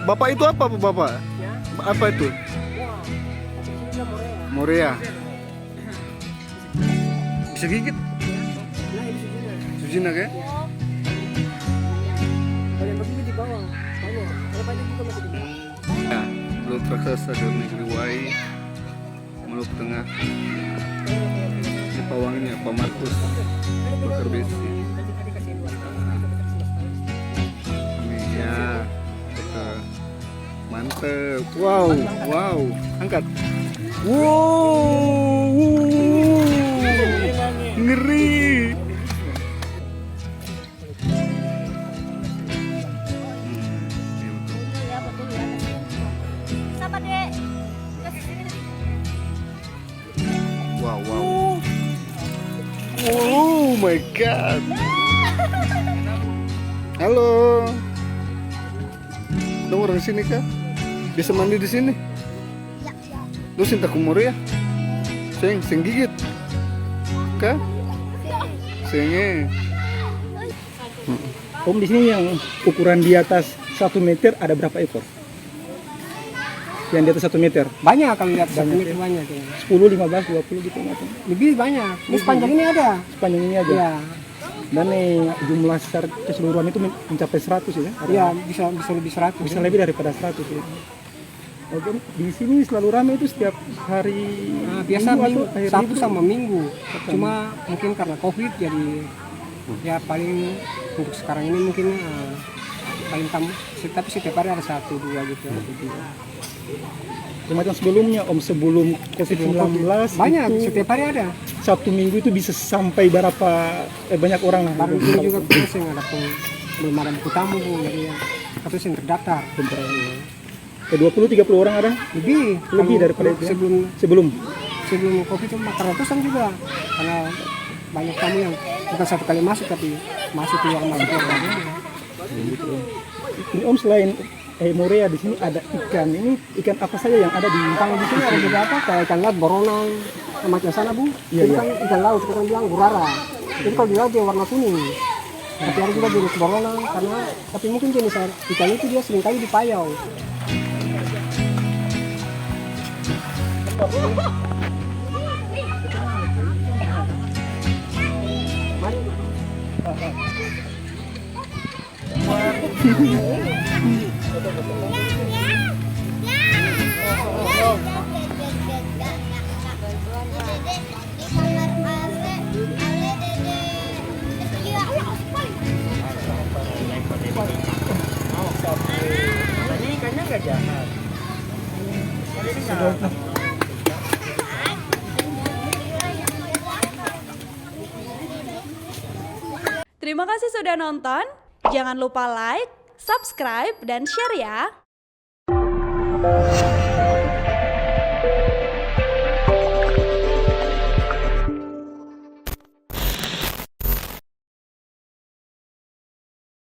Bapak itu apa, Bapak? Apa itu? Morea. Bisa gigit? Sujina kan? Ya, Laut raksasa dari negeri Wai, Maluku Tengah. Ini pawangnya, Pak Markus Bakar Besi. Ini ya, mantep. Wow, wow, angkat. Wow, ngeri. Wow, wow. Oh my god. Halo. Lu orang sini kah? Bisa mandi di sini? Lu cinta kumur ya? Sing gigit. Kah? Senge. Om, di sini yang ukuran di atas 1 meter ada berapa ekor? Yang di atas 1 meter? Banyak kalau lihat 1 meter banyak. 10, 15, 20 gitu macam. Lebih banyak. Ini sepanjang ini ada. Sepanjang ini aja. Iya. Dan jumlah secara keseluruhan itu mencapai 100 ya? Iya, bisa lebih 100. Bisa lebih daripada 100 ya. Oke, di sini selalu ramai itu setiap hari. Nah, biasa minggu, akhir Sabtu minggu. sama Minggu. Cuma mungkin karena Covid jadi ya paling untuk sekarang ini mungkin paling tamu. Tapi setiap hari ada 1, 2 gitu. Semacam sebelumnya Om, sebelum COVID-19 Banyak, itu setiap hari ada. Sabtu Minggu itu bisa sampai berapa banyak orang lah. Baru ini juga pusing ada belum ada buku tamu Bu, jadi ya satu yang terdaftar. 20-30 orang ada? Lebih Daripada itu ya? sebelum Covid itu makan ratusan juga karena banyak tamu yang bukan satu kali masuk tapi masuk keluar. Ini Om, selain Morea di sini ada ikan. Ini ikan apa saja yang ada di Kalau di sini ada beberapa kayak ikan laut boronang macam sana Bu. Iya, Itu kan ikan laut kita bilang gurara. Itu kalau di laut dia warna kuning. Tapi ada juga jenis boronang karena tapi mungkin jenis ikan itu dia seringkali di payau. Terima kasih sudah nonton. Jangan lupa like, subscribe, dan share ya.